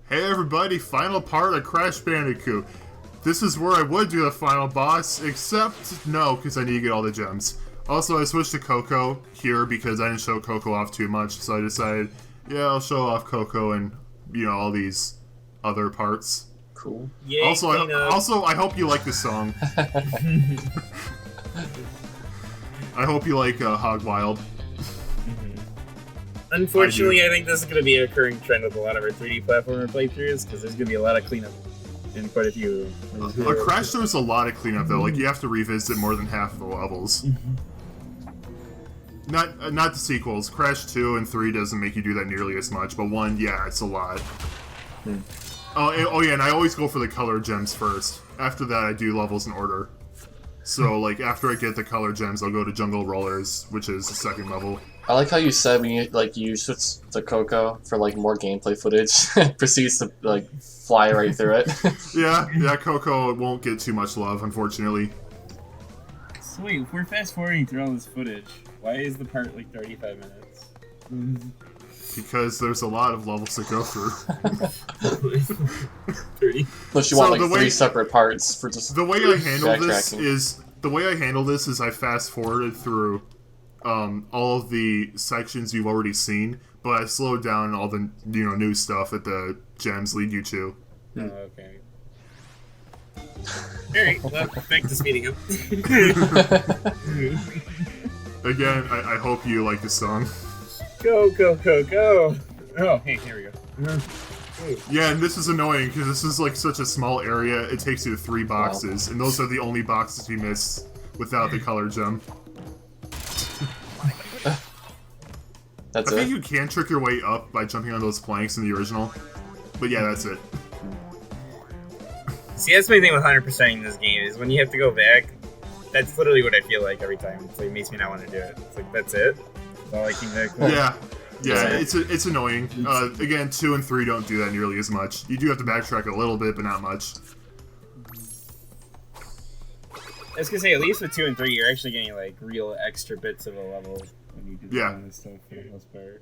Hey everybody, final part of Crash Bandicoot. This is where I would do the final boss, except no, because I need to get all the gems. Also, I switched to Coco here because I didn't show Coco off too much, so I decided, yeah, I'll show off Coco and, all these other parts. Cool. Yay, also, I hope you like this song. I hope you like Hog Wild. Unfortunately, I think this is going to be a recurring trend with a lot of our 3D platformer playthroughs, because there's going to be a lot of cleanup in quite a few. Crash, there's a lot of cleanup though. Like, you have to revisit more than half of the levels. Not the sequels. Crash 2 and 3 doesn't make you do that nearly as much, but 1, yeah, it's a lot. Oh yeah, and I always go for the color gems first. After that, I do levels in order. So, like, after I get the color gems, I'll go to Jungle Rollers, which is the second level. I like how you said when you switch to Coco for more gameplay footage, it proceeds to fly right through it. yeah, Coco won't get too much love, unfortunately. So wait, if we're fast forwarding through all this footage, why is the part 35 minutes? Because there's a lot of levels to go through. 30. Unless you want 3 separate parts for just the way I handle this is I fast forwarded through all of the sections you've already seen, but I slowed down all the new stuff that the gems lead you to. Oh, okay. Alright, well, back to speeding up. Again, I hope you like the song. Go, go, go, go! Oh, hey, here we go. Yeah, and this is annoying, because this is such a small area, it takes you to 3 boxes, and those are the only boxes you miss without the color gem. I think you can trick your way up by jumping on those planks in the original, but yeah, that's it. See, that's my thing with 100%ing this game, is when you have to go back, that's literally what I feel like every time. It makes me not want to do it. It's that's it? That's all I can do. Yeah, it's annoying. Again, 2 and 3 don't do that nearly as much. You do have to backtrack a little bit, but not much. I was gonna say, at least with 2 and 3, you're actually getting real extra bits of a level when you do this stuff for the most part.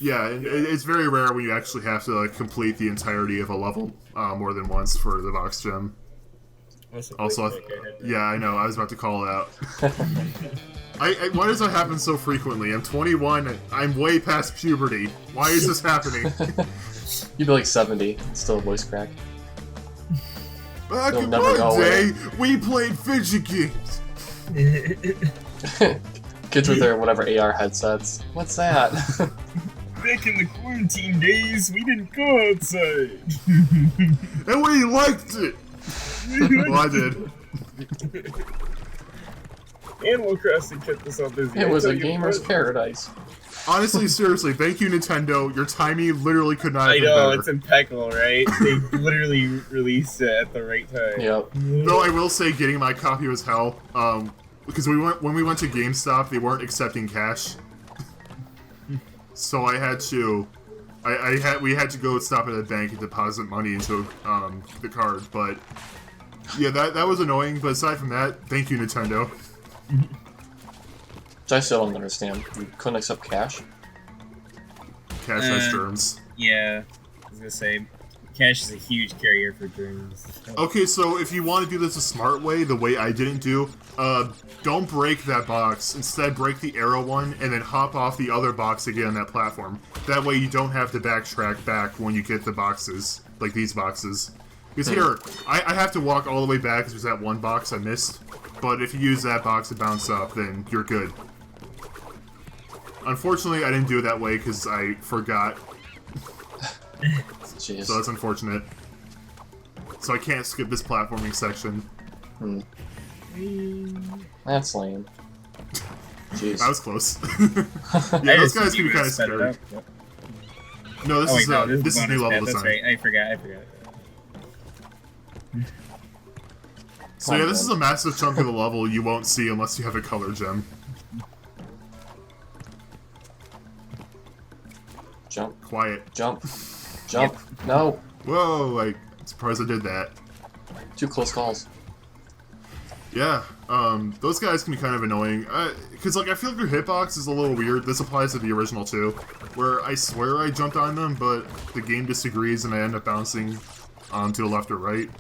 Yeah, and it's very rare when you actually have to complete the entirety of a level more than once for the box gem. Also, yeah, I know. I was about to call it out. Why does that happen so frequently? I'm 21. I'm way past puberty. Why is this happening? You'd be 70. Still a voice crack. Back in my day, we played fidget games. Kids with their whatever AR headsets. What's that? Back in the quarantine days, we didn't go outside. And we liked it. Well, I did. Animal Crossing kept us all busy. It was a gamer's paradise. Honestly, seriously, thank you, Nintendo. Your timing literally could not have been better. I know, it's impeccable, right? They literally released it at the right time. Yep. Though I will say, getting my copy was hell. Because when we went to GameStop, they weren't accepting cash. So I had to... we had to go stop at a bank and deposit money into the card, but... Yeah, that was annoying, but aside from that, thank you, Nintendo. Which I still don't understand. You couldn't accept cash? Cash has germs. Yeah, I was gonna say, cash is a huge carrier for germs. Okay, so if you want to do this a smart way, the way I didn't do, don't break that box. Instead, break the arrow one, and then hop off the other box again on that platform. That way you don't have to backtrack back when you get the boxes, like these boxes. Because here, I have to walk all the way back because there's that one box I missed. But if you use that box to bounce up, then you're good. Unfortunately, I didn't do it that way because I forgot. Jeez. So that's unfortunate. So I can't skip this platforming section. That's lame. Jeez. That was close. Yeah, those guys can be kind of scary. No, this is new level design. That's right. I forgot. So yeah, this is a massive chunk of the level you won't see unless you have a color gem. Jump. Quiet. Jump. Jump. No. Whoa, I'm surprised I did that. 2 close calls. Yeah, those guys can be kind of annoying. Because, like, I feel like their hitbox is a little weird. This applies to the original, too. Where I swear I jumped on them, but the game disagrees and I end up bouncing to the left or right.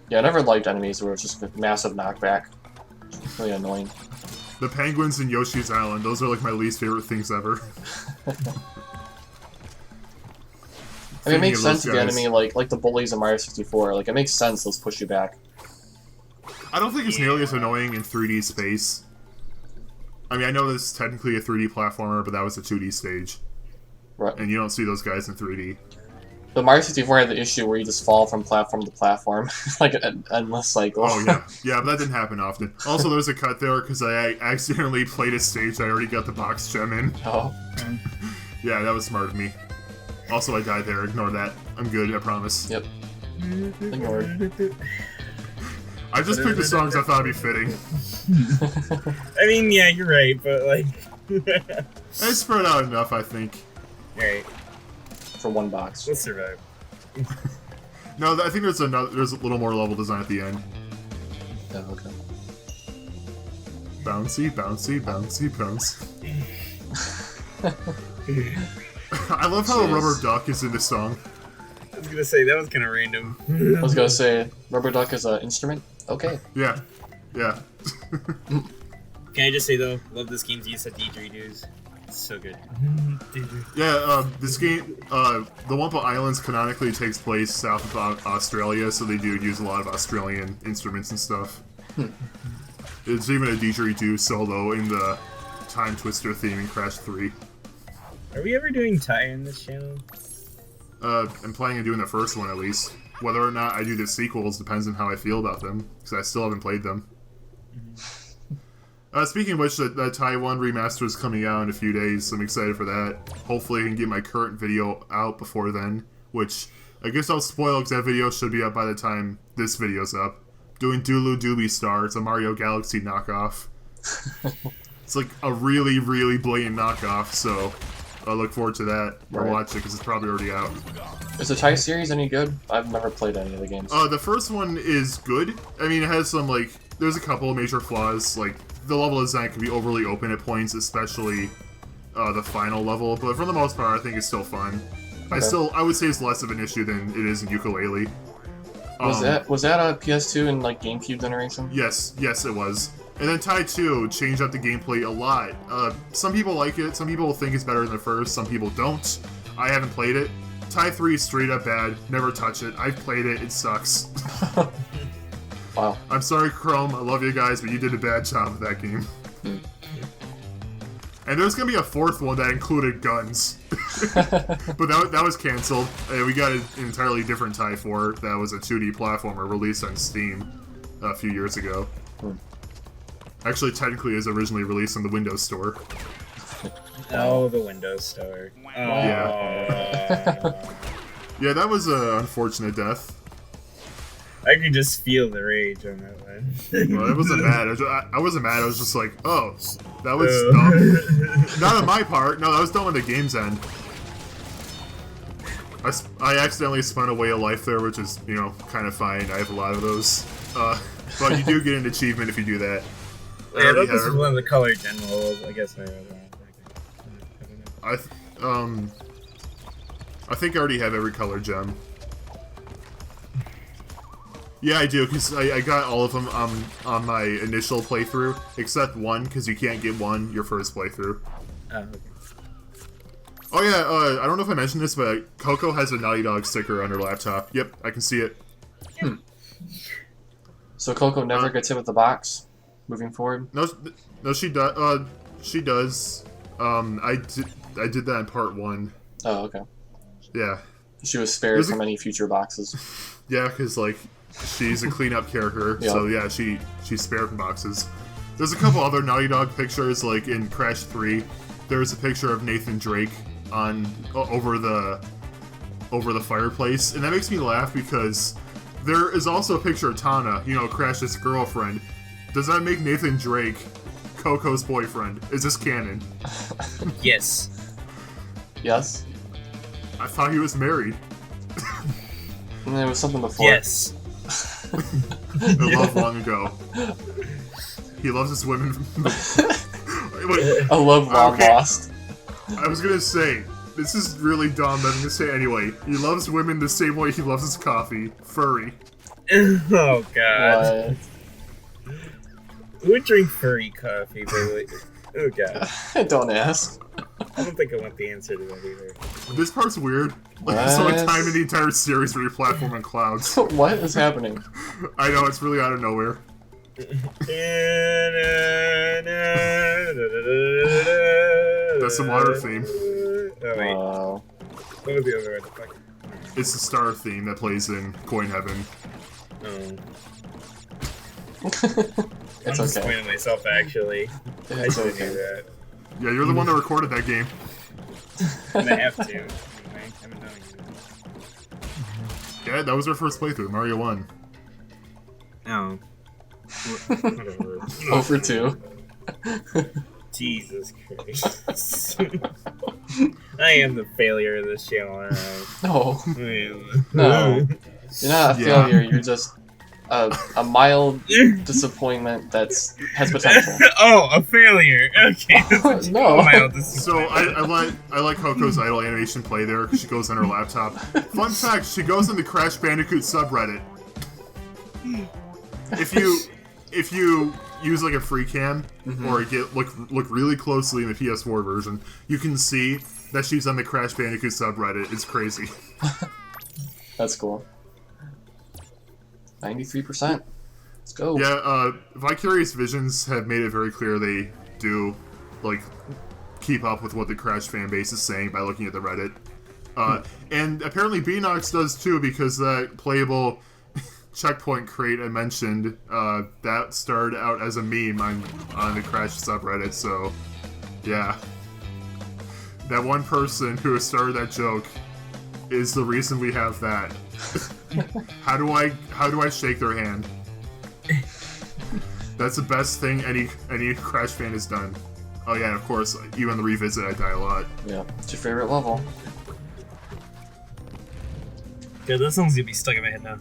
Yeah, I never liked enemies where it's just a massive knockback. It's really annoying. The penguins in Yoshi's Island, those are, like, my least favorite things ever. I mean, it makes sense to the enemy, like the bullies in Mario 64. Like, it makes sense, let's push you back. I don't think it's nearly as annoying in 3D space. I mean, I know this is technically a 3D platformer, but that was a 2D stage. Right. And you don't see those guys in 3D. But Mario 64 had the issue where you just fall from platform to platform, like an endless cycle. Oh, yeah. Yeah, but that didn't happen often. Also, there's a cut there because I accidentally played a stage I already got the box gem in. Oh. Yeah, that was smart of me. Also, I died there. Ignore that. I'm good, I promise. Yep. Ignored. I just picked the songs I thought would be fitting. I mean, yeah, you're right, but like... I spread out enough, I think. Alright. For one box. We'll survive. No, I think there's a little more level design at the end. Oh, okay. Bouncy, bouncy, bouncy, bounce. I love how a rubber duck is in this song. I was gonna say, that was kind of random. I was gonna say, rubber duck is an instrument? Okay. Yeah. Yeah. Can I just say, though, love this game's use of didgeridoos. It's so good. Yeah, this game, the Wumpa Islands canonically takes place south of Australia, so they do use a lot of Australian instruments and stuff. There's even a didgeridoo solo in the Time Twister theme in Crash 3. Are we ever doing Thai in this channel? I'm planning on doing the first one at least. Whether or not I do the sequels depends on how I feel about them, because I still haven't played them. Speaking of which, the Taiwan remaster is coming out in a few days, so I'm excited for that. Hopefully I can get my current video out before then, which I guess I'll spoil because that video should be up by the time this video's up. Doing Dooloo Doobie Star, it's a Mario Galaxy knockoff. It's like a really, really blatant knockoff, so I look forward to that. Or watch it because it's probably already out. Is the Thai series any good? I've never played any of the games. The first one is good. I mean, it has some, like, there's a couple of major flaws, like, the level design can be overly open at points, especially the final level, but for the most part, I think it's still fun. Okay. I would say it's less of an issue than it is in Yooka-Laylee. Was that a PS2 and like GameCube generation? Yes, it was. And then Tai 2 changed up the gameplay a lot. Some people like it, some people think it's better than the first, some people don't. I haven't played it. Tai 3 is straight up bad, never touch it. I've played it, it sucks. Wow. I'm sorry, Chrome, I love you guys, but you did a bad job with that game. And there's gonna be a fourth one that included guns. But that was cancelled. We got an entirely different Tai 4 that was a 2D platformer released on Steam a few years ago. Actually, technically, it was originally released on the Windows Store. Oh, the Windows Store. Oh. Yeah. Yeah, that was an unfortunate death. I could just feel the rage on that one. Well, it wasn't mad. I wasn't mad. I was just like, oh, that was dumb. Not on my part. No, that was done on the game's end. I accidentally spun away a life there, which is, kind of fine. I have a lot of those. But you do get an achievement if you do that. Yeah, I thought this was one of the color generals. I guess I think I already have every color gem. Yeah, I do, because I got all of them on my initial playthrough, except one, because you can't get one your first playthrough. Oh, okay. Oh yeah, I don't know if I mentioned this, but Coco has a Naughty Dog sticker on her laptop. Yep, I can see it. So Coco never gets hit with the box, moving forward? No, she does. She does. I did that in part 1. Oh, okay. Yeah. She was spared from any future boxes. Yeah, because, like, she's a cleanup character, Yep. so yeah, she's spared from boxes. There's a couple other Naughty Dog pictures, like in Crash 3, there's a picture of Nathan Drake over the fireplace, and that makes me laugh because there is also a picture of Tana, Crash's girlfriend. Does that make Nathan Drake Coco's boyfriend? Is this canon? Yes. Yes? I thought he was married. And there was something before. Yes. I love long ago. He loves his women. Wait, I love long okay. lost. I was gonna say, this is really dumb, but I'm gonna say it anyway. He loves women the same way he loves his coffee. Furry. Oh god. What? Who would drink furry coffee, by the way? Oh god. Don't ask. I don't think I want the answer to that either. This part's weird. Like, there's only time in the entire series where you platform on clouds. What is happening? I know, it's really out of nowhere. That's the water theme. Oh wait. Wow. What was the other one? Fuck. It's the star theme that plays in Coin Heaven. Oh. It's I'm okay. disappointed myself, actually. I It's should okay. do that. Yeah, you're the one that recorded that game. And I have to. Anyway, I haven't done it. Yeah, that was our first playthrough, Mario 1. Oh. Whatever. 0 for 2. Jesus Christ. I am the failure of this channel, alright. No. No. No. You're not a Yeah. failure, you're just a mild disappointment has potential. Oh, a failure. Okay. No. So I like Coco's idle animation play there because she goes on her laptop. Fun fact: she goes on the Crash Bandicoot subreddit. If you use like a free cam or look really closely in the PS4 version, you can see that she's on the Crash Bandicoot subreddit. It's crazy. That's cool. 93%. Let's go. Yeah, Vicarious Visions have made it very clear they do, like, keep up with what the Crash fan base is saying by looking at the Reddit. And apparently Beanox does too, because that playable checkpoint crate I mentioned, that started out as a meme on the Crash subreddit, so, yeah. That one person who has started that joke is the reason we have that. How do I shake their hand? That's the best thing any Crash fan has done. Oh yeah, of course, even on the revisit I die a lot. Yeah. What's your favorite level? Yeah, that song's gonna be stuck in my head now.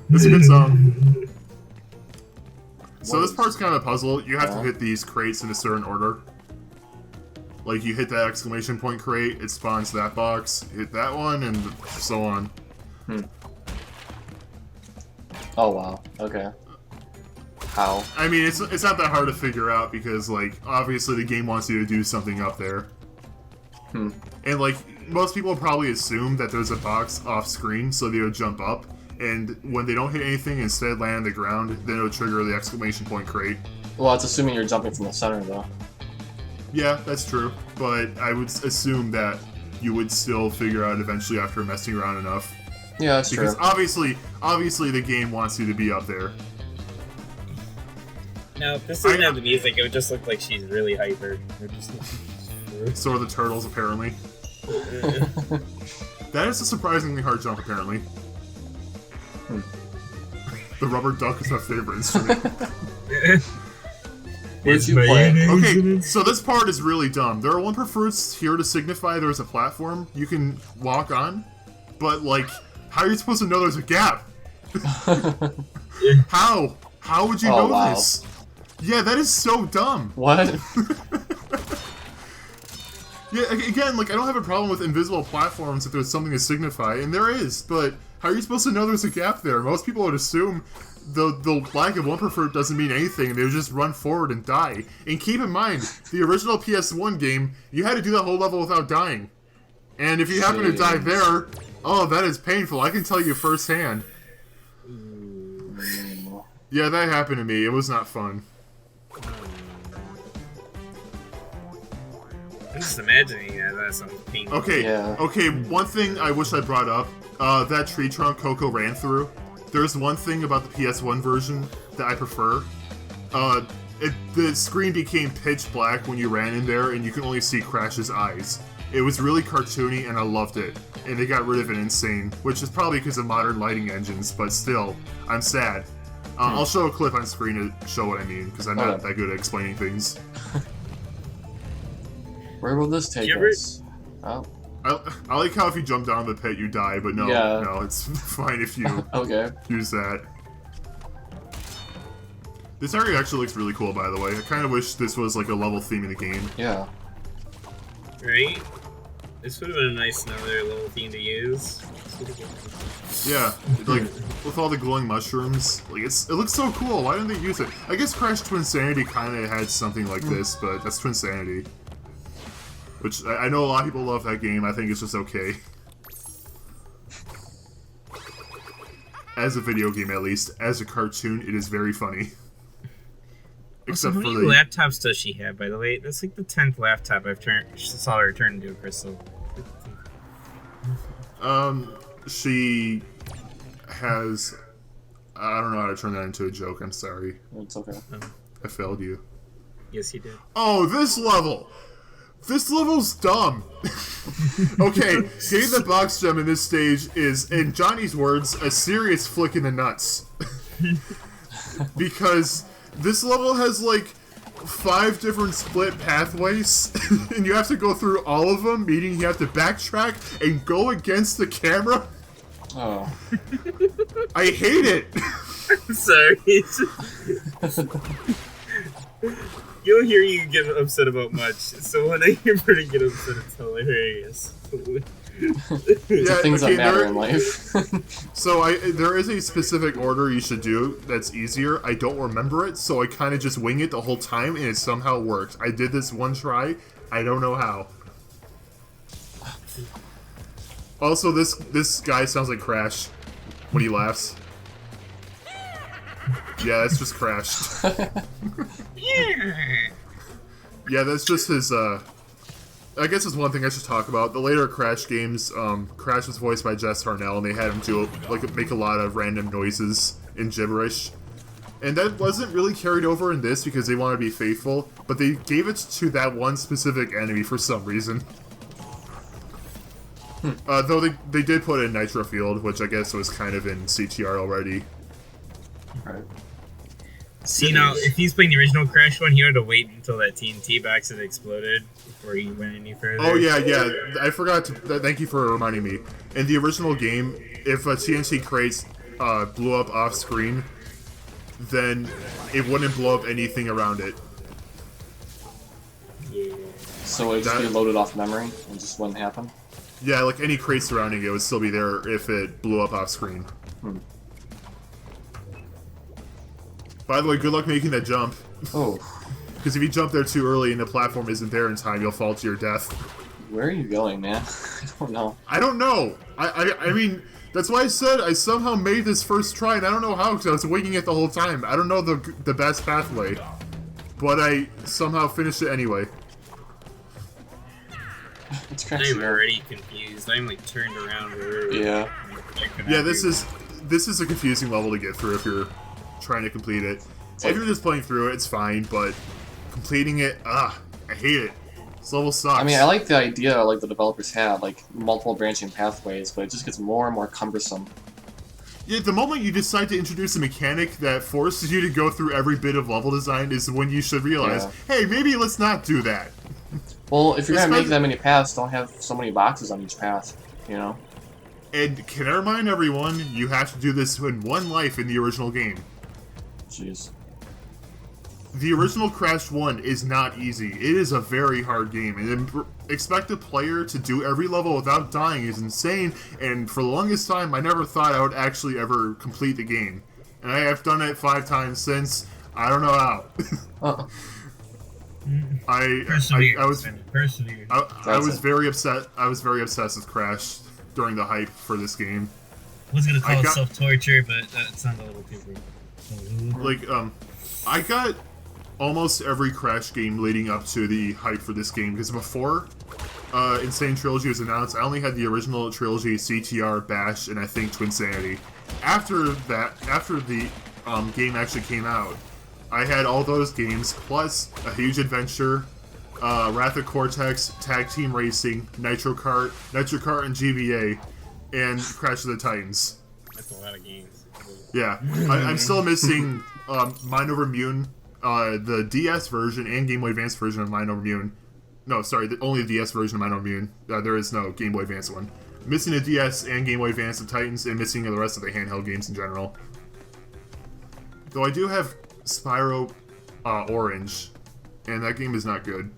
That's a good song. So this part's kind of a puzzle. You have to hit these crates in a certain order. Like, you hit that exclamation point crate, it spawns that box, hit that one, and so on. Oh wow. Okay. How? I mean, it's not that hard to figure out because, like, obviously the game wants you to do something up there. And, like, most people probably assume that there's a box off screen, so they would jump up. And when they don't hit anything, instead land on the ground, then it'll trigger the exclamation point crate. Well, it's assuming you're jumping from the center, though. Yeah, that's true. But I would assume that you would still figure out eventually after messing around enough. Yeah, that's Because true. obviously the game wants you to be up there. Now, if this didn't have the music, it would just look like she's really hyper. So are the turtles, apparently. That is a surprisingly hard jump, apparently. The rubber duck is my favorite instrument. Where'd you play? Okay, so this part is really dumb. There are lumber fruits here to signify there's a platform you can walk on, but, like, how are you supposed to know there's a gap? How? How would you know this? Yeah, that is so dumb. What? Yeah, again, like, I don't have a problem with invisible platforms if there's something to signify, and there is, but how are you supposed to know there's a gap there? Most people would assume the lack of lumber fruit doesn't mean anything, they would just run forward and die. And keep in mind, the original PS1 game, you had to do that whole level without dying. And if you happen to die there, oh, that is painful, I can tell you firsthand. Yeah, that happened to me, it was not fun. I'm just imagining that sounds painful. Okay, Yeah. okay, one thing I wish I brought up, that tree trunk Coco ran through, there's one thing about the PS1 version that I prefer. The screen became pitch black when you ran in there, and you can only see Crash's eyes. It was really cartoony, and I loved it. And they got rid of it insane, which is probably because of modern lighting engines, but still, I'm sad. I'll show a clip on screen to show what I mean, because I'm not that good at explaining things. Where will this take us? Oh. I like how if you jump down the pit, you die, but no, Yeah. no, it's fine if you Okay. use that. This area actually looks really cool, by the way. I kind of wish this was like a level theme in the game. Yeah. Right? This would have been a nice another little theme to use. Yeah, like with all the glowing mushrooms, like it looks so cool. Why didn't they use it? I guess Crash Twinsanity kind of had something like this, but that's Twinsanity, which I know a lot of people love that game. I think it's just okay. As a video game, at least, as a cartoon, it is very funny. Except How for many the laptops does she have, by the way? That's like the 10th laptop I've saw her turn into a crystal. she has. I don't know how to turn that into a joke. I'm sorry. It's okay. I failed you. Yes, you did. Oh, this level! This level's dumb! Okay, getting the box gem in this stage is, in Johnny's words, a serious flick in the nuts. Because this level has, like, 5 different split pathways, and you have to go through all of them, meaning you have to backtrack and go against the camera. Oh. I hate it! I'm sorry. You'll hear you get upset about much, so when I hear Bernie get upset, it's hilarious. The things that matter in life. So there is a specific order you should do that's easier. I don't remember it, so I kind of just wing it the whole time, and it somehow worked. I did this one try. I don't know how. Also, this guy sounds like Crash when he laughs. Yeah, that's just Crash. Yeah, that's just his, I guess it's one thing I should talk about. The later Crash games, Crash was voiced by Jess Harnell, and they had him do, like, make a lot of random noises in gibberish. And that wasn't really carried over in this because they wanted to be faithful, but they gave it to that one specific enemy for some reason. Though they did put in Nitro Field, which I guess was kind of in CTR already. Right. See, now, if he's playing the original Crash one, he had to wait until that TNT box had exploded before he went any further. Oh, yeah. I forgot to... Thank you for reminding me. In the original game, if a TNT crate blew up off-screen, then it wouldn't blow up anything around it. Yeah. So it just be loaded off memory and just wouldn't happen? Yeah, like any crate surrounding it would still be there if it blew up off-screen. By the way, good luck making that jump. Oh. Because if you jump there too early and the platform isn't there in time, you'll fall to your death. Where are you going, man? I don't know. I don't know. I mean, that's why I said I somehow made this first try, and I don't know how, because I was winging it the whole time. I don't know the best pathway. But I somehow finished it anyway. It's Crash. I'm already confused. I'm like turned around. Yeah. Yeah, this is a confusing level to get through if you're trying to complete it. If you're just playing through it, it's fine, but completing it, I hate it. This level sucks. I mean, I like the idea, like the developers had, like multiple branching pathways, but it just gets more and more cumbersome. Yeah, the moment you decide to introduce a mechanic that forces you to go through every bit of level design is when you should realize, hey, maybe let's not do that. Well, if you're gonna make that many paths, don't have so many boxes on each path, you know? And can I remind everyone, you have to do this in one life in the original game. Jeez. The original Crash 1 is not easy. It is a very hard game, and then expect a player to do every level without dying is insane, and for the longest time, I never thought I would actually ever complete the game. And I have done it 5 times since. I don't know how. I was very upset. I was very obsessed with Crash during the hype for this game. I was gonna call it self-torture, but that sounded a little too weird. Like, I got almost every Crash game leading up to the hype for this game, because before Sane Trilogy was announced, I only had the original trilogy, CTR, Bash, and I think Twinsanity. After the game actually came out, I had all those games, plus A Huge Adventure, Wrath of Cortex, Tag Team Racing, Nitro Kart and GBA, and Crash of the Titans. That's a lot of games. Yeah, I'm still missing Mind Over Immune, the DS version and Game Boy Advance version of Mind Over Immune. No, sorry, only the DS version of Mind Over Immune. There is no Game Boy Advance one. Missing the DS and Game Boy Advance of Titans, and missing the rest of the handheld games in general. Though I do have Spyro Orange, and that game is not good.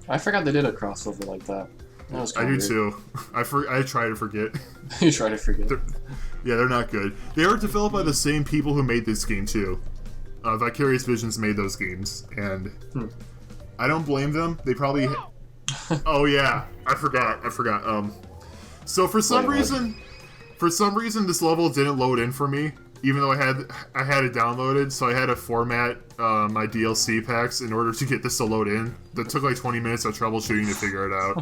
I forgot they did a crossover like that. That was I do weird. too. I try to forget. You try to forget. They're not good. They were developed by the same people who made this game too. Vicarious Visions made those games, and I don't blame them. They probably. Oh yeah, I forgot. So for some reason, this level didn't load in for me, even though I had it downloaded. So I had to format my DLC packs in order to get this to load in. That took like 20 minutes of troubleshooting to figure it out.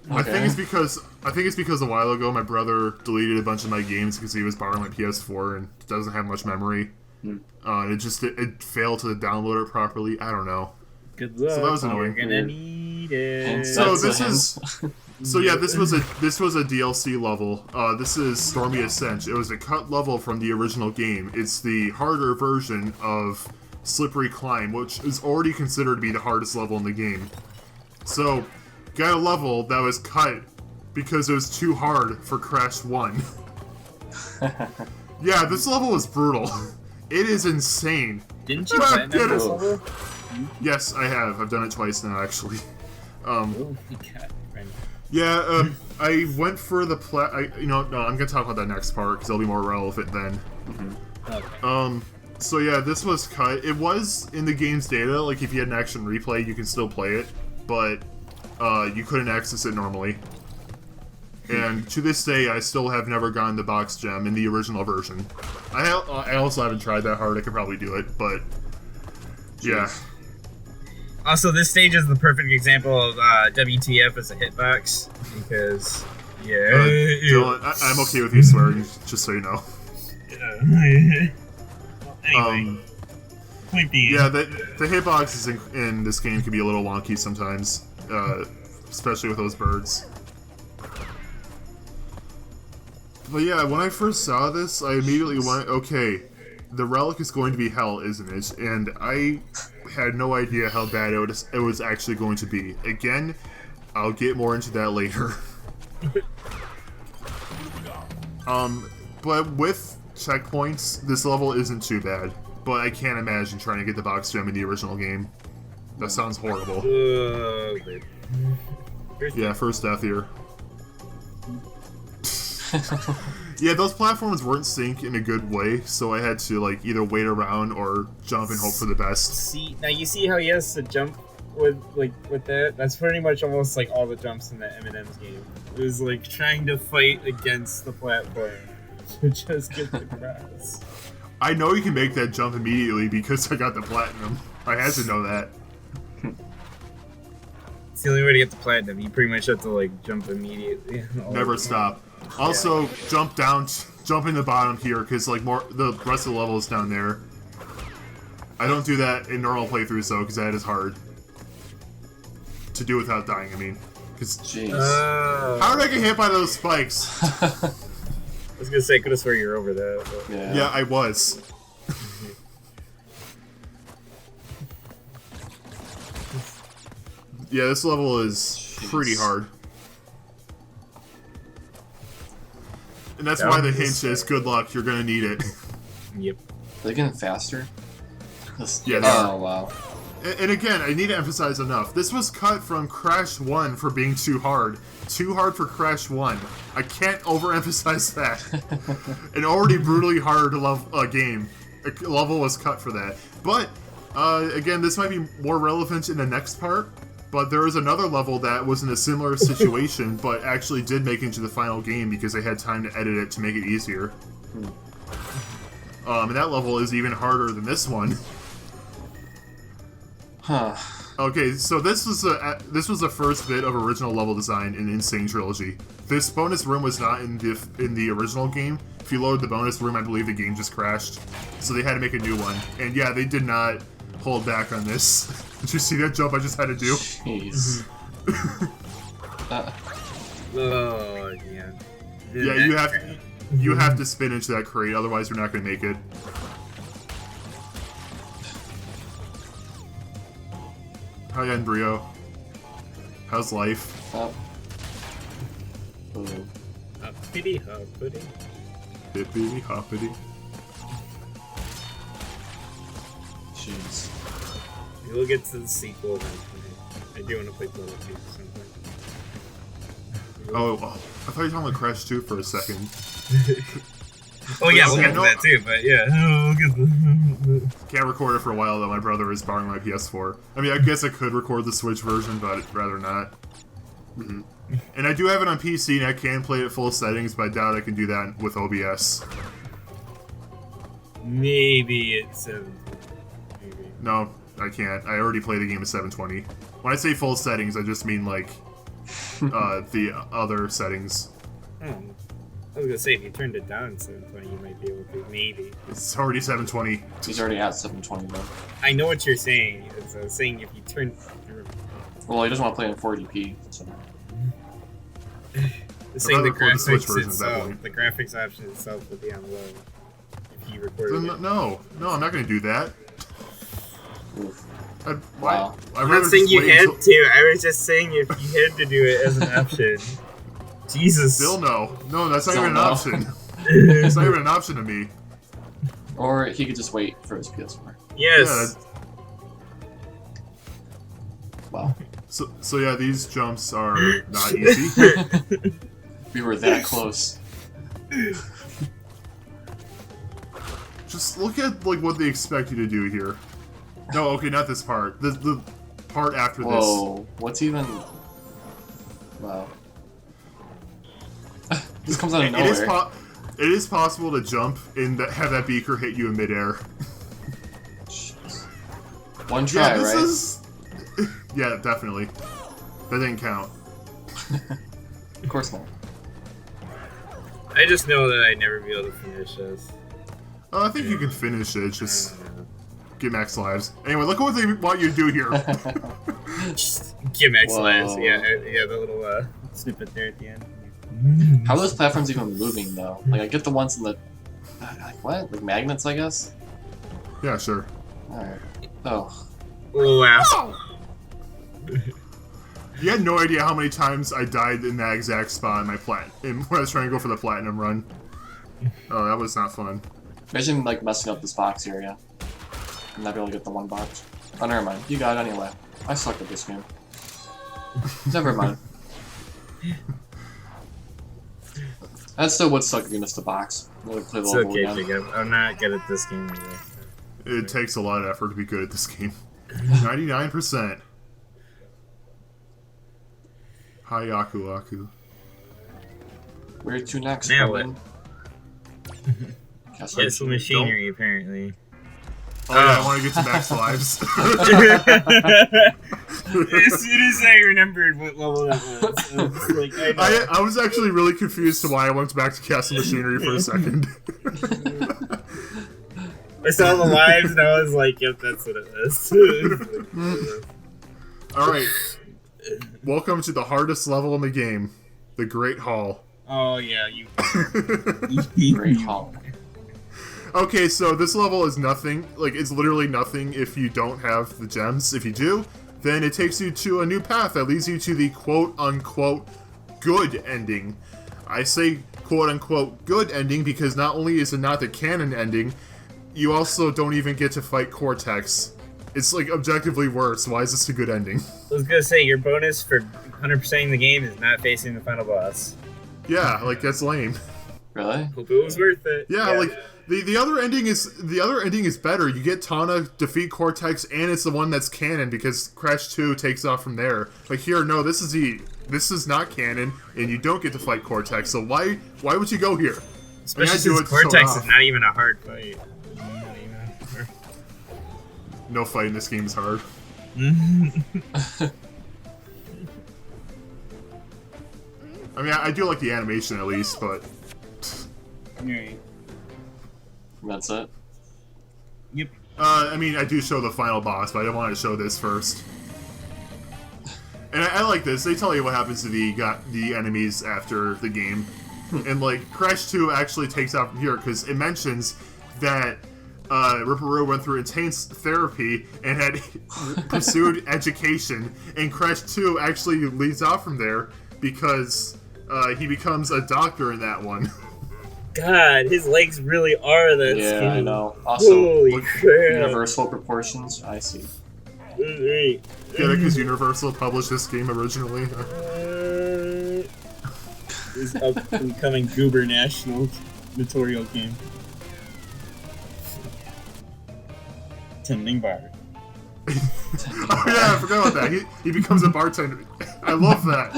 Okay. I think it's because a while ago my brother deleted a bunch of my games because he was borrowing my PS4 and doesn't have much memory. It failed to download it properly. I don't know. Good luck. So that was annoying. You're gonna need it. So this was a DLC level. This is Stormy Ascent. It was a cut level from the original game. It's the harder version of Slippery Climb, which is already considered to be the hardest level in the game. So, got a level that was cut because it was too hard for Crash 1. Yeah, this level is brutal. It is insane. Didn't you play this level? Yes, I have. I've done it twice now, actually. Oh my god. Yeah, I went for the no, I'm gonna talk about that next part because it'll be more relevant then. Okay. So yeah, this was cut. It was in the game's data. Like if you had an action replay, you can still play it, but you couldn't access it normally. And to this day, I still have never gotten the box gem in the original version. I also haven't tried that hard. I could probably do it, but yeah. Also, this stage is the perfect example of WTF as a hitbox, because, Dylan, I'm okay with you swearing, just so you know. Anyway, point being. Yeah, the hitboxes in this game can be a little wonky sometimes, especially with those birds. But yeah, when I first saw this, I immediately went, okay, the relic is going to be hell, isn't it? And I had no idea how bad it was actually going to be. Again, I'll get more into that later. But with checkpoints, this level isn't too bad. But I can't imagine trying to get the box gem in the original game. That sounds horrible. Yeah, first death here. Yeah, those platforms weren't synced in a good way, so I had to like either wait around or jump and hope for the best. See, now you see how he has to jump with that? That's pretty much almost like all the jumps in the M&M's game. It was like trying to fight against the platform to just get the grass. I know you can make that jump immediately because I got the platinum. I had to know that. It's the only way to get the platinum. You pretty much have to like jump immediately. Never stop. Also, jump in the bottom here because like the rest of the level is down there. I don't do that in normal playthroughs though because that is hard to do without dying. I mean, because how did I get hit by those spikes? I was gonna say, I could have sworn you were over that. But... Yeah, I was. Yeah, this level is pretty hard. And that's why the hint is good luck, you're gonna need it. Yep. Are they getting faster? Yeah, they are. Oh, wow. And again, I need to emphasize enough. This was cut from Crash 1 for being too hard. Too hard for Crash 1. I can't overemphasize that. An already brutally hard game. A level was cut for that. But, again, this might be more relevant in the next part. But there is another level that was in a similar situation, but actually did make it into the final game because they had time to edit it to make it easier. And that level is even harder than this one. Huh. Okay, so this was the first bit of original level design in Sane Trilogy. This bonus room was not in the original game. If you load the bonus room, I believe the game just crashed. So they had to make a new one. And yeah, they did not hold back on this. Did you see that jump I just had to do? Jeez. Oh yeah. Yeah, you have to spin into that crate, otherwise you're not going to make it. Hi, Embryo. How's life? Up. Ooh. Uppity hoppity. Hippity hoppity. Jeez. We'll get to the sequel eventually. I do want to play Portal 2 at some point. Oh, I thought you were talking about Crash 2 for a second. Oh yeah, we'll Yeah, get to no- that too, but yeah. We'll get to Can't record it for a while though. My brother is borrowing my PS4. I mean, I guess I could record the Switch version, but I'd rather not. And I do have it on PC, and I can play it at full settings, but I doubt I can do that with OBS. Maybe it's 720. Maybe. No, I can't. I already played the game at 720. When I say full settings, I just mean like the other settings. Oh. I was gonna say, if you turned it down 720, you might be able to. Maybe. It's already 720. He's already at 720 though. I know what you're saying. I was saying if you turn. Well, he doesn't want to play in 40p. So. Saying the record the Switch graphics version at that itself, point. the graphics option itself would be on low. If you recorded it. No, I'm not going to do that. Oof. Wow. I'm not saying you had to. I was just saying if you had to do it as an option. Jesus. Still no. No, that's not Still even an no. option. It's not even an option to me. Or he could just wait for his PS4. Yes. Wow. So yeah, these jumps are not easy. We were that close. Just look at like what they expect you to do here. No, okay, not this part. The part after Whoa. What's even... Wow. This comes out of this. nowhere. It is possible to jump and have that beaker hit you in midair. Jeez. One try, Yeah, this right? is. Yeah, definitely. That didn't count. Of course not. I just know that I'd never be able to finish this. Oh, I think you can finish it. Just get max lives. Anyway, look at what they want you to do here. Just give max Whoa. lives. Yeah, the little snippet there at the end. How are those platforms even moving, though? Like, I get the ones in the... Like, what? Like magnets, I guess? Yeah, sure. Alright. Oh. Wow. You had no idea how many times I died in that exact spot in my when I was trying to go for the platinum run. Oh, that was not fun. Imagine, like, messing up this box area. And not be able to get the one box. Oh, never mind. You got it anyway. I suck at this game. Never mind. That still would suck if you missed the box. Play the It's level okay, again. Jacob. I'm not good at this game either. It takes a lot of effort to be good at this game. 99%. Hi, Aku Aku. Where to next, Now Robin? Castle machinery, apparently. Oh, yeah, I want to get to max lives. As soon as I remembered what level that was, I was just like, I know. I was actually really confused to why I went back to Castle Machinery for a second. I saw the lives and I was like, yep, that's what it is. Alright. Welcome to the hardest level in the game. The Great Hall. Oh, yeah, you. Great Hall. Okay, so this level is nothing. Like, it's literally nothing if you don't have the gems. If you do, then it takes you to a new path that leads you to the quote-unquote good ending. I say quote-unquote good ending because not only is it not the canon ending, you also don't even get to fight Cortex. It's, like, objectively worse. Why is this a good ending? I was gonna say, your bonus for 100%ing the game is not facing the final boss. Yeah, like, that's lame. Really? Hope it was worth it. Yeah, like the other ending is better. You get Tana defeat Cortex, and it's the one that's canon because Crash 2 takes off from there. But here, no, this is not canon, and you don't get to fight Cortex. So why would you go here? Especially since Cortex is not even a hard fight. No fight in this game is hard. I mean, I do like the animation at least, but That's it? Yep. I mean, I do show the final boss, but I don't want to show this first. And I like this. They tell you what happens to the enemies after the game. And, like, Crash 2 actually takes off from here, because it mentions that Ripperoo went through intense therapy and had pursued education, and Crash 2 actually leads out from there because he becomes a doctor in that one. God, his legs really are that Yeah, skinny. I know. Also, Holy crap. universal proportions. I see. Right. Yeah, because Universal published this game originally. This upcoming Goober National tutorial game. Tending bar. Oh yeah, I forgot about that. He becomes a bartender. I love that.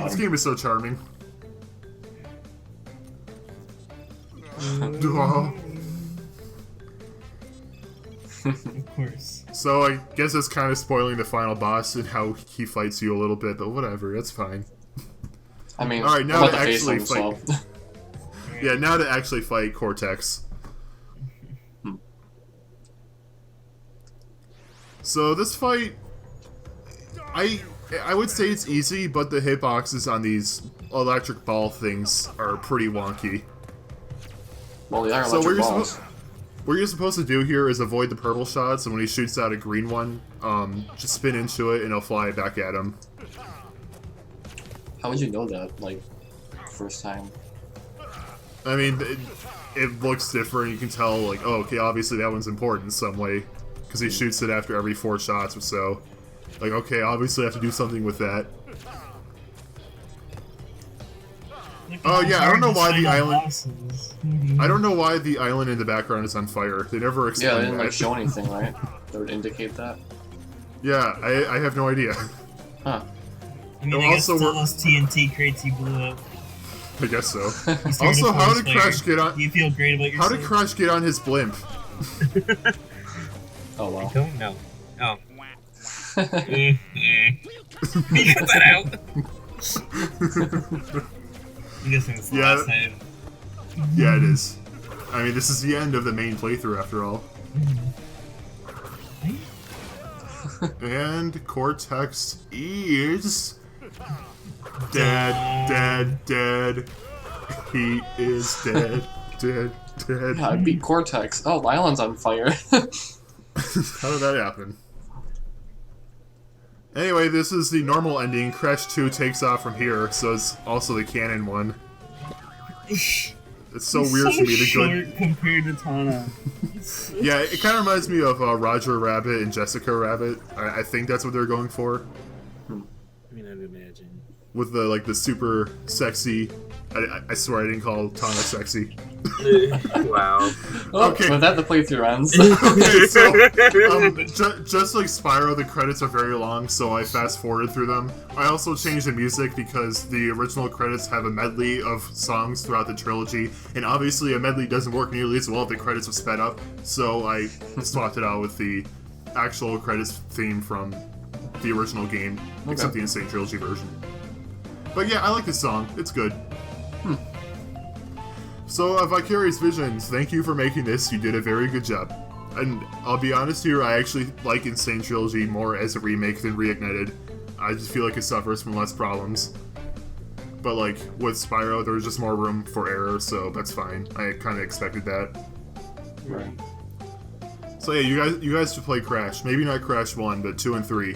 This game is so charming. Of course. So I guess it's kind of spoiling the final boss and how he fights you a little bit, but whatever, that's fine. I mean, all right, now to to actually fight. Yeah, now to actually fight Cortex. So this fight, I would say it's easy, but the hitboxes on these electric ball things are pretty wonky. Well, they are So electric balls. what you're supposed to do here is avoid the purple shots, and when he shoots out a green one, just spin into it and it'll fly back at him. How would you know that, like, first time? I mean, it looks different. You can tell, like, oh, okay, obviously that one's important in some way, because he shoots it after every 4 shots or so. Like, okay, obviously I have to do something with that. Oh yeah, I don't know why the island. I don't know why the island in the background is on fire. They never Yeah, explain they didn't like that. show anything, right? That would indicate that. Yeah, I have no idea. Huh. I mean, No, I guess also all we're- those TNT crates he blew up. I guess so. He started Also, a how forest did fire. Crash get on? Do you feel great about How yourself? did Crash get on his blimp? Oh I well. don't know. Oh. Cut that out. I'm guessing it's the Yeah. last time. Yeah, it is. I mean, this is the end of the main playthrough after all. And Cortex is dead. He is dead. Yeah, I beat Cortex. Oh, the island's on fire. How did that happen? Anyway, this is the normal ending. Crash 2 takes off from here, so it's also the canon one. It's so weird to me. The short good. compared to Tana. Yeah, it kind of reminds me of Roger Rabbit and Jessica Rabbit. I think that's what they're going for. I mean, I'd imagine. With the super sexy. I swear I didn't call Tana sexy. Wow. Oh, Okay. with that, the playthrough ends. Okay, so just like Spyro, the credits are very long, so I fast forwarded through them. I also changed the music because the original credits have a medley of songs throughout the trilogy, and obviously a medley doesn't work nearly as well if the credits are sped up. So I swapped it out with the actual credits theme from the original game, except the Sane Trilogy version. But yeah, I like this song. It's good. So, Vicarious Visions, thank you for making this. You did a very good job. And I'll be honest here, I actually like Insane Trilogy more as a remake than Reignited. I just feel like it suffers from less problems. But like, with Spyro, there was just more room for error, so that's fine. I kind of expected that. Right. So yeah, you guys should play Crash. Maybe not Crash 1, but 2 and 3.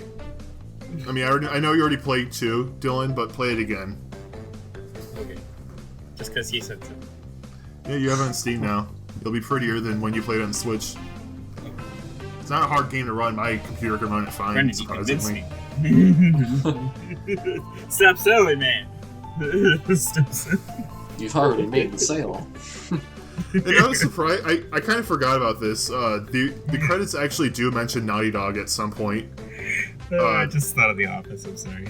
I mean, I know you already played 2, Dylan, but play it again. Okay. Just because he said so. Yeah, you have it on Steam now. It'll be prettier than when you played it on Switch. It's not a hard game to run. My computer can run it fine, Brendan, you convinced surprisingly. me. Stop selling, man. Stop selling. You've already made the sale. And I was surprised. I kind of forgot about this. The credits actually do mention Naughty Dog at some point. I just thought of The Office, I'm sorry.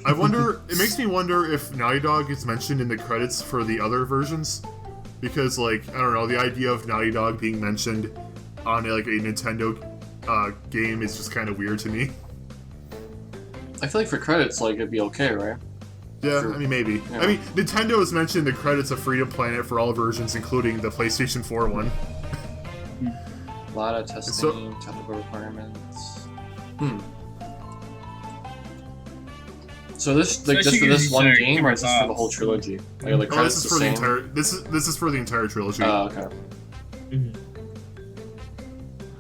I wonder. It makes me wonder if Naughty Dog is mentioned in the credits for the other versions, because like I don't know, the idea of Naughty Dog being mentioned on like a Nintendo game is just kind of weird to me. I feel like for credits, like, it'd be okay, right? Yeah, Sure. I mean maybe. Yeah. I mean Nintendo has mentioned the credits of Freedom Planet for all versions, including the PlayStation 4 one. A lot of testing, technical requirements. So this like So just for you this guys one are game, or is this for the thoughts. whole trilogy? Like, are the Oh, credits this is the for the same? entire. This is for the entire trilogy. Oh, okay. Mhm.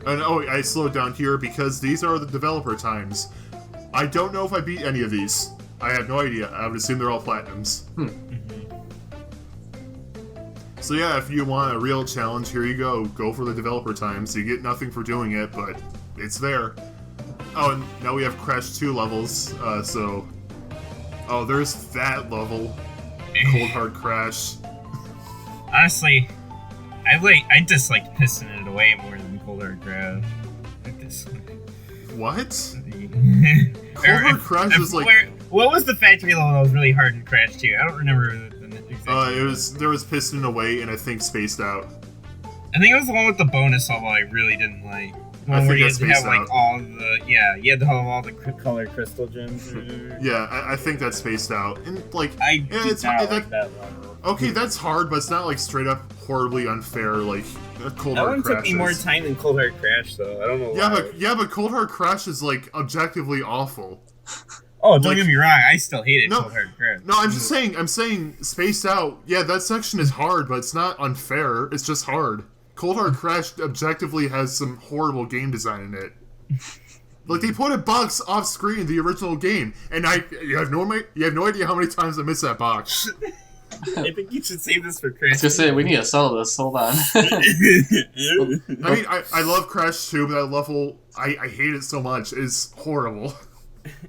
And I slowed down here because these are the developer times. I don't know if I beat any of these. I have no idea. I would assume they're all platinums. So yeah, if you want a real challenge, here you go. Go for the developer times. You get nothing for doing it, but it's there. Oh, and now we have Crash 2 levels, so... Oh, there's that level. Cold Hard Crash. Honestly, I dislike Piston It Away more than Cold Hard Crash. I dislike. What? The- Cold Hard Crash is like... What was the factory level that was really hard in Crash 2? I don't remember the exact. There was Piston Away and I think Spaced Out. I think it was the one with the bonus level I really didn't like. The I one where think you had that's to have Spaced like Out. all the you had to have all the color crystal gems. Yeah, I think that's Spaced Out. And like, I yeah, did it's not like that level. okay, that's hard, but it's not like straight up horribly unfair like Cold That Hard one Crash took me more is. time than Cold Hard Crash though. I don't know why. Yeah, but Cold Hard Crash is like objectively awful. Oh, don't like- get me wrong. I still hated No, Cold Hard Crash. No, I'm saying Spaced Out. Yeah, that section is hard, but it's not unfair. It's just hard. Cold Hard Crash objectively has some horrible game design in it. Like they put a box off screen in the original game, and you have no idea how many times I missed that box. I think you should save this for I was Crash. gonna say we need to sell this. Hold on. I mean, I love Crash 2, but that level I hate it so much. It's horrible.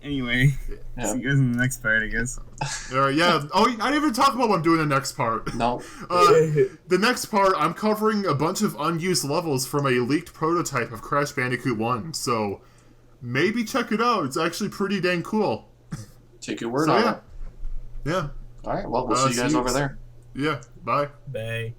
Anyway, Yeah. see you guys in the next part, I guess. Yeah. Oh, I didn't even talk about what I'm doing in the next part. No. The next part, I'm covering a bunch of unused levels from a leaked prototype of Crash Bandicoot 1, so maybe check it out. It's actually pretty dang cool. Take your word So, on yeah. it. Yeah. All right. Well, we'll see you guys over there. Yeah. Bye. Bye.